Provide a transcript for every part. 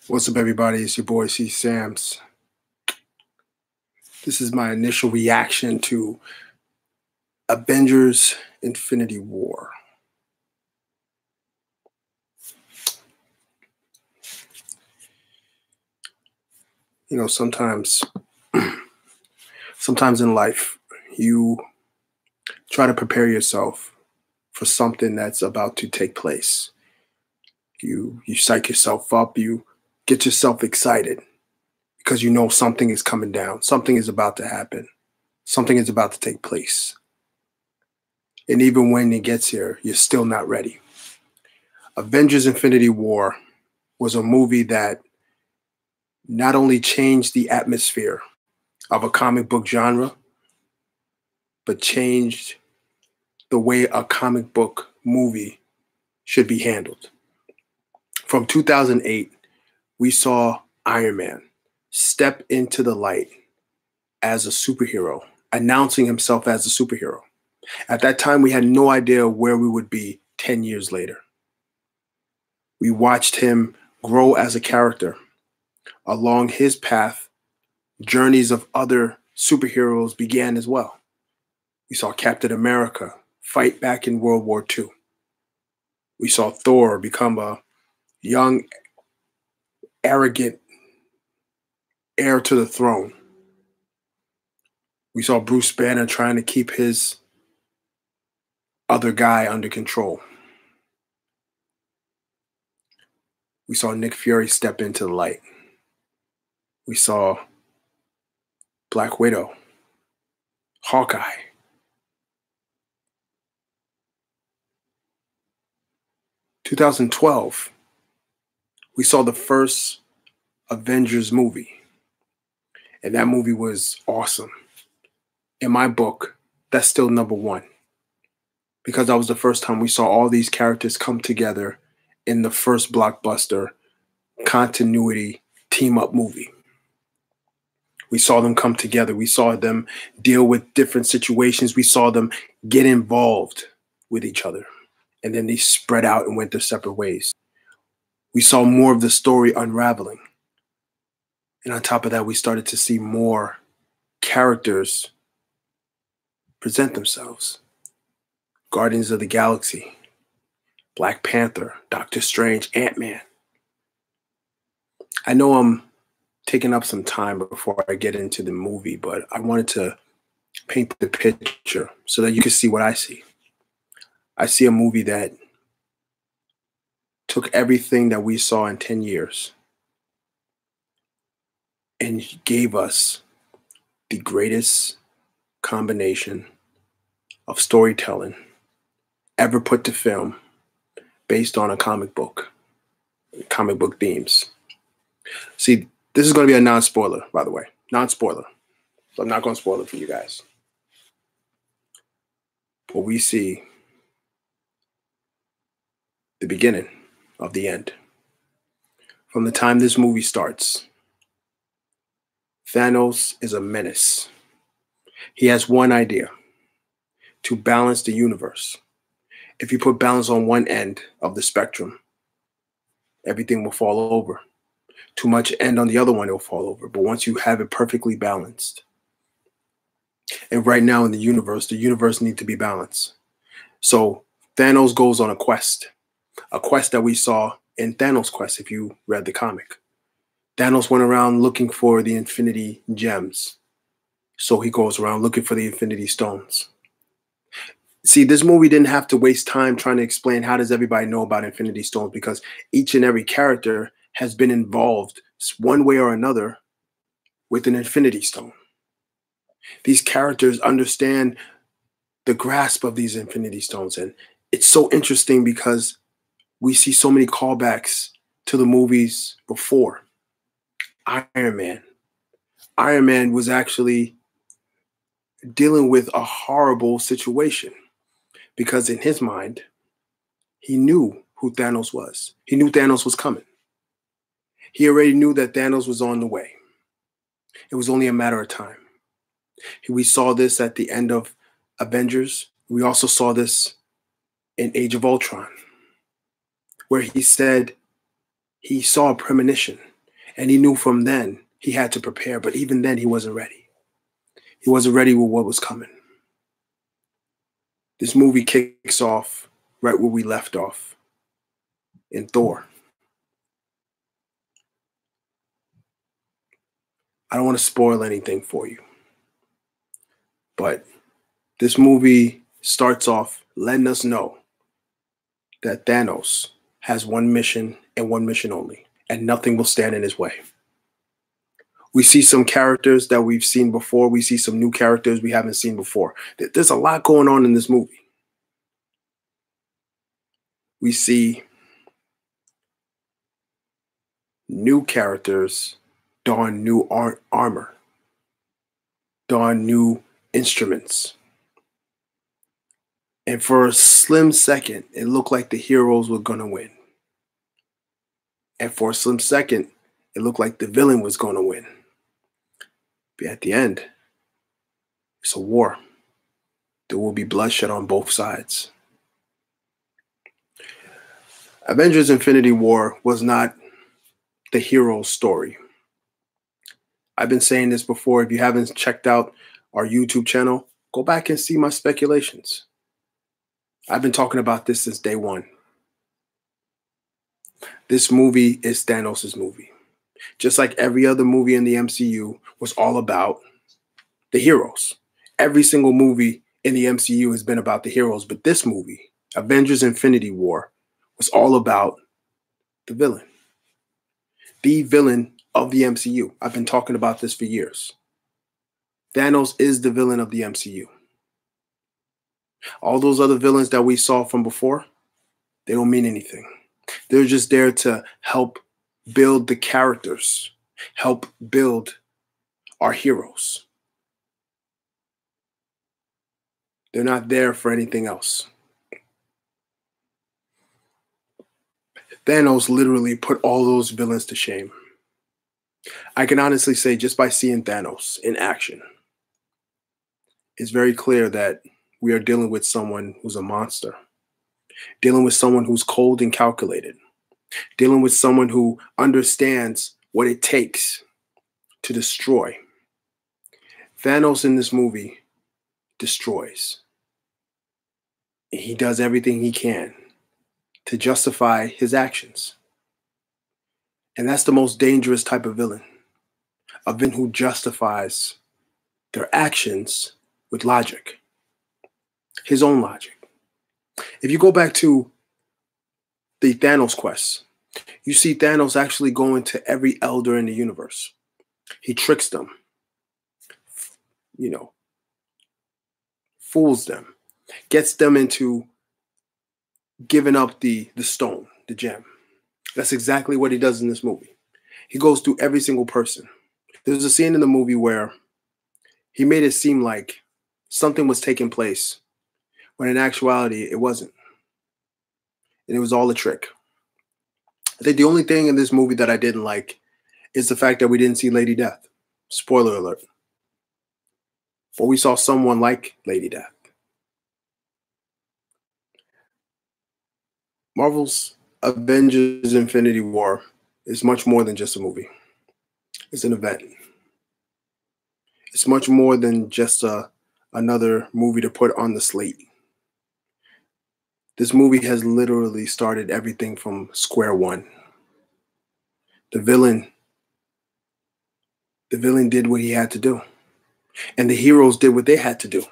What's up, everybody? It's your boy C Sams. This is my initial reaction to Avengers Infinity War. You know, sometimes in life, you try to prepare yourself for something that's about to take place. You psych yourself up, you get yourself excited because you know something is coming down, something is about to happen, something is about to take place. And even when it gets here, you're still not ready. Avengers Infinity War was a movie that not only changed the atmosphere of a comic book genre, but changed the way a comic book movie should be handled. From 2008, we saw Iron Man step into the light as a superhero, announcing himself as a superhero. At that time, we had no idea where we would be 10 years later. We watched him grow as a character. Along his path, journeys of other superheroes began as well. We saw Captain America fight back in World War II. We saw Thor become a young, arrogant heir to the throne. We saw Bruce Banner trying to keep his other guy under control. We saw Nick Fury step into the light. We saw Black Widow, Hawkeye. 2012, we saw the first Avengers movie. And that movie was awesome. In my book, that's still number one. Because that was the first time we saw all these characters come together in the first blockbuster continuity team-up movie. We saw them come together. We saw them deal with different situations. We saw them get involved with each other. And then they spread out and went their separate ways. We saw more of the story unraveling. And on top of that, we started to see more characters present themselves. Guardians of the Galaxy, Black Panther, Doctor Strange, Ant-Man. I know I'm taking up some time before I get into the movie, but I wanted to paint the picture so that you can see what I see. I see a movie that took everything that we saw in 10 years and gave us the greatest combination of storytelling ever put to film based on a comic book themes. See, this is going to be a non-spoiler, by the way. Non-spoiler. So I'm not going to spoil it for you guys. But we see the beginning of the end. From the time this movie starts, Thanos is a menace. He has one idea: to balance the universe. If you put balance on one end of the spectrum, everything will fall over. Too much end on the other one, it'll fall over. But once you have it perfectly balanced, and right now in the universe needs to be balanced. So Thanos goes on a quest that we saw in Thanos' Quest, if you read the comic. Thanos went around looking for the Infinity Gems. So he goes around looking for the Infinity Stones. See, this movie didn't have to waste time trying to explain how does everybody know about Infinity Stones, because each and every character has been involved one way or another with an Infinity Stone. These characters understand the grasp of these Infinity Stones. And it's so interesting because we see so many callbacks to the movies before. Iron Man. Iron Man was actually dealing with a horrible situation because in his mind, he knew who Thanos was. He knew Thanos was coming. He already knew that Thanos was on the way. It was only a matter of time. We saw this at the end of Avengers. We also saw this in Age of Ultron, where he said he saw a premonition. And he knew from then he had to prepare, but even then he wasn't ready. He wasn't ready with what was coming. This movie kicks off right where we left off in Thor. I don't want to spoil anything for you, but this movie starts off letting us know that Thanos has one mission and one mission only, and nothing will stand in his way. We see some characters that we've seen before. We see some new characters we haven't seen before. There's a lot going on in this movie. We see new characters don new armor, don new instruments. And for a slim second, it looked like the heroes were going to win. And for a slim second, it looked like the villain was going to win. But at the end, it's a war. There will be bloodshed on both sides. Avengers Infinity War was not the hero's story. I've been saying this before. If you haven't checked out our YouTube channel, go back and see my speculations. I've been talking about this since day one. This movie is Thanos' movie. Just like every other movie in the MCU was all about the heroes. Every single movie in the MCU has been about the heroes, but this movie, Avengers Infinity War, was all about the villain. The villain of the MCU. I've been talking about this for years. Thanos is the villain of the MCU. All those other villains that we saw from before, they don't mean anything. They're just there to help build the characters, help build our heroes. They're not there for anything else. Thanos literally put all those villains to shame. I can honestly say, just by seeing Thanos in action, it's very clear that we are dealing with someone who's a monster, dealing with someone who's cold and calculated, dealing with someone who understands what it takes to destroy. Thanos in this movie destroys. He does everything he can to justify his actions. And that's the most dangerous type of villain, a villain who justifies their actions with logic, his own logic. If you go back to the Thanos quest, you see Thanos actually going to every elder in the universe. He tricks them, fools them, gets them into giving up the stone, the gem. That's exactly what he does in this movie. He goes through every single person. There's a scene in the movie where he made it seem like something was taking place, when in actuality, it wasn't. And it was all a trick. I think the only thing in this movie that I didn't like is the fact that we didn't see Lady Death. Spoiler alert. But we saw someone like Lady Death. Marvel's Avengers Infinity War is much more than just a movie. It's an event. It's much more than just another movie to put on the slate. This movie has literally started everything from square one. The villain did what he had to do. And the heroes did what they had to do.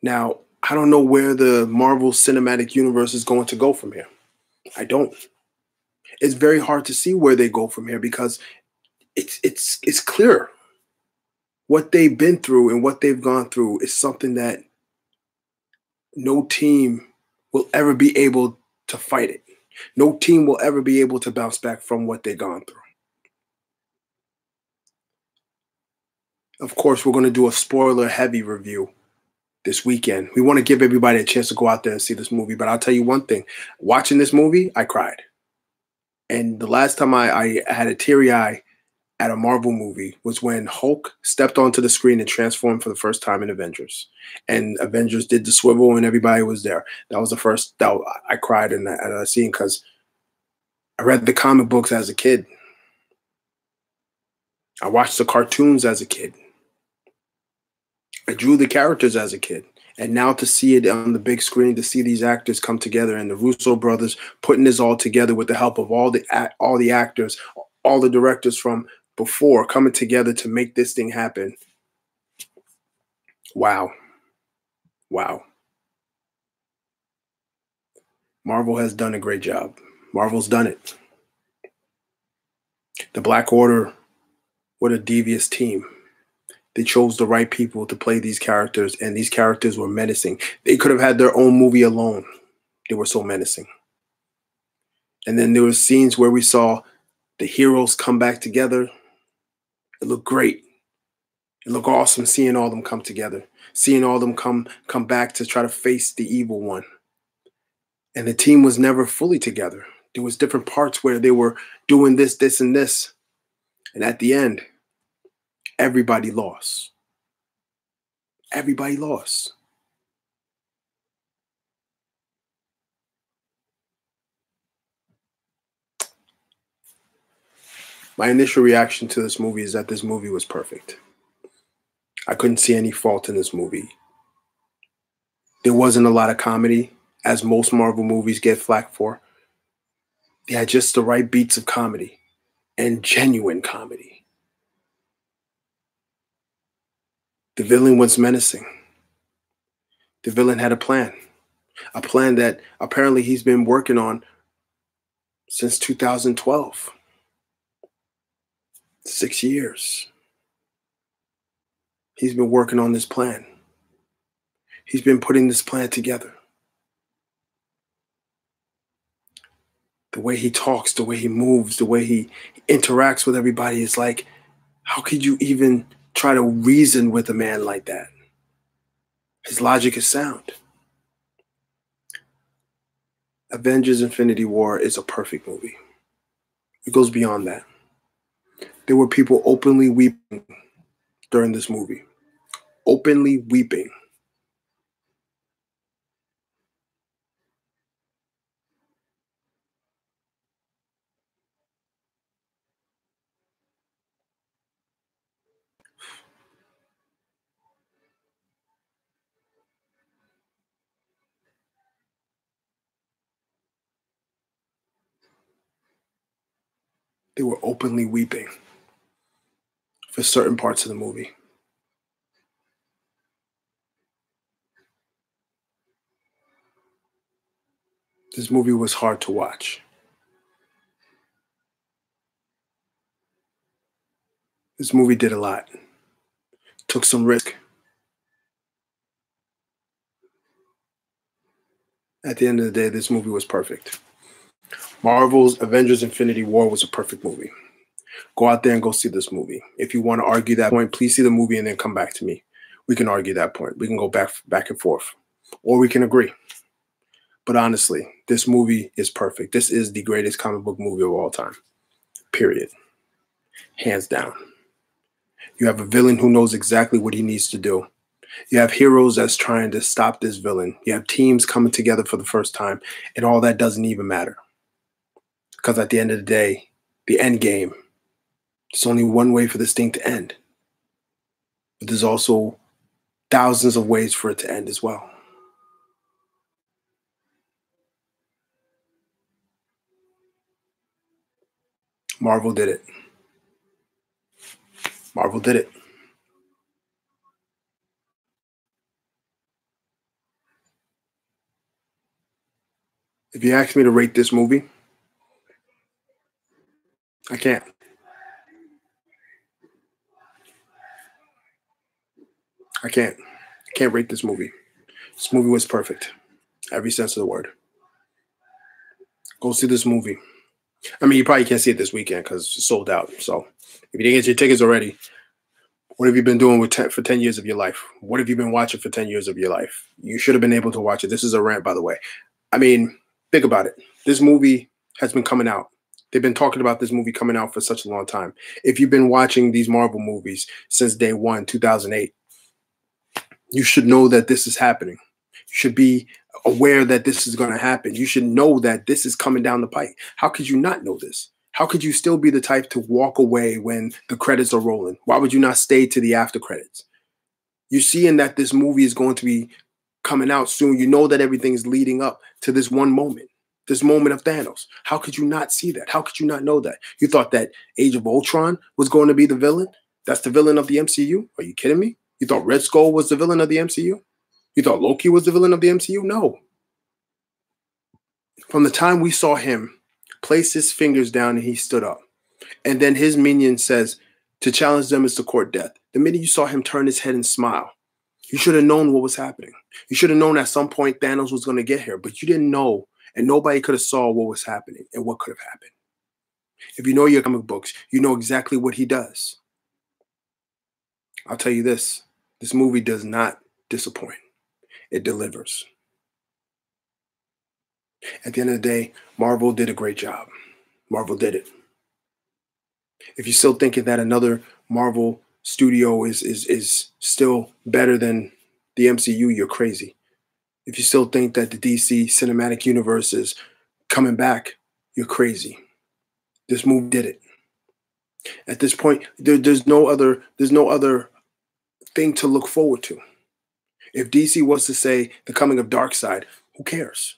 Now, I don't know where the Marvel Cinematic Universe is going to go from here. I don't. It's very hard to see where they go from here because it's clear. What they've been through and what they've gone through is something that no team will ever be able to fight it. No team will ever be able to bounce back from what they've gone through. Of course, we're going to do a spoiler-heavy review this weekend. We want to give everybody a chance to go out there and see this movie. But I'll tell you one thing. Watching this movie, I cried. And the last time I had a teary eye at a Marvel movie was when Hulk stepped onto the screen and transformed for the first time in Avengers. And Avengers did the swivel and everybody was there. That was the first that I cried in that scene because I read the comic books as a kid. I watched the cartoons as a kid. I drew the characters as a kid. And now to see it on the big screen, to see these actors come together and the Russo brothers putting this all together with the help of all the actors, all the directors from before coming together to make this thing happen. Wow. Wow. Marvel has done a great job. Marvel's done it. The Black Order, what a devious team. They chose the right people to play these characters, and these characters were menacing. They could have had their own movie alone. They were so menacing. And then there were scenes where we saw the heroes come back together. It looked great. It looked awesome seeing all of them come together, seeing all of them come back to try to face the evil one. And the team was never fully together. There was different parts where they were doing this, this, and this. And at the end, everybody lost. Everybody lost. My initial reaction to this movie is that this movie was perfect. I couldn't see any fault in this movie. There wasn't a lot of comedy, as most Marvel movies get flack for. They had just the right beats of comedy and genuine comedy. The villain was menacing. The villain had a plan that apparently he's been working on since 2012. 6 years. He's been working on this plan. He's been putting this plan together. The way he talks, the way he moves, the way he interacts with everybody is like, how could you even try to reason with a man like that? His logic is sound. Avengers Infinity War is a perfect movie. It goes beyond that. There were people openly weeping during this movie. Openly weeping. They were openly weeping for certain parts of the movie. This movie was hard to watch. This movie did a lot. Took some risk. At the end of the day, this movie was perfect. Marvel's Avengers Infinity War was a perfect movie. Go out there and go see this movie. If you want to argue that point, please see the movie and then come back to me. We can argue that point. We can go back and forth. Or we can agree. But honestly, this movie is perfect. This is the greatest comic book movie of all time. Period. Hands down. You have a villain who knows exactly what he needs to do. You have heroes that's trying to stop this villain. You have teams coming together for the first time, and all that doesn't even matter. Because at the end of the day, the end game, there's only one way for this thing to end. But there's also thousands of ways for it to end as well. Marvel did it. Marvel did it. If you ask me to rate this movie, I can't. I can't. I can't rate this movie. This movie was perfect. Every sense of the word. Go see this movie. I mean, you probably can't see it this weekend because it's sold out. So if you didn't get your tickets already, what have you been doing for 10 years of your life? What have you been watching for 10 years of your life? You should have been able to watch it. This is a rant, by the way. I mean, think about it. This movie has been coming out. They've been talking about this movie coming out for such a long time. If you've been watching these Marvel movies since day one, 2008, you should know that this is happening. You should be aware that this is going to happen. You should know that this is coming down the pike. How could you not know this? How could you still be the type to walk away when the credits are rolling? Why would you not stay to the after credits? You're seeing that this movie is going to be coming out soon. You know that everything is leading up to this one moment, this moment of Thanos. How could you not see that? How could you not know that? You thought that Age of Ultron was going to be the villain? That's the villain of the MCU? Are you kidding me? You thought Red Skull was the villain of the MCU? You thought Loki was the villain of the MCU? No. From the time we saw him place his fingers down and he stood up, and then his minion says, to challenge them is to court death. The minute you saw him turn his head and smile, you should have known what was happening. You should have known at some point Thanos was going to get here, but you didn't know, and nobody could have saw what was happening and what could have happened. If you know your comic books, you know exactly what he does. I'll tell you this movie does not disappoint. It delivers. At the end of the day, Marvel did a great job. Marvel did it. If you're still thinking that another Marvel studio is still better than the MCU, you're crazy. If you still think that the DC cinematic universe is coming back, you're crazy. This movie did it. At this point, there's no other thing to look forward to. If DC was to say the coming of Darkseid, who cares?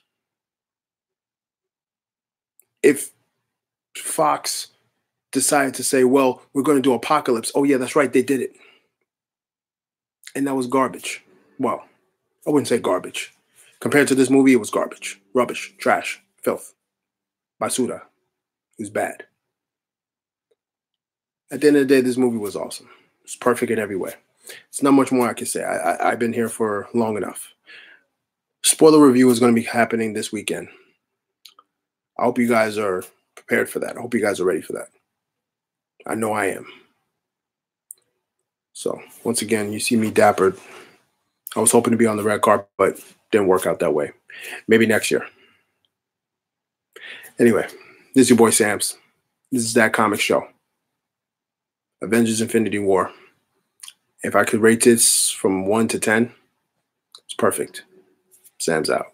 If Fox decided to say, well, we're going to do Apocalypse, oh yeah, that's right, they did it. And that was garbage. Well, I wouldn't say garbage. Compared to this movie, it was garbage. Rubbish, trash, filth. Basura. It was bad. At the end of the day, this movie was awesome. It's perfect in every way. It's not much more I can say. I've been here for long enough. Spoiler review is going to be happening this weekend. I hope you guys are prepared for that. I hope you guys are ready for that. I know I am. So, once again, you see me dappered. I was hoping to be on the red carpet, but didn't work out that way. Maybe next year. Anyway, this is your boy Sam's. This is That Comic Show. Avengers Infinity War. If I could rate this from 1 to 10, it's perfect. Sam's out.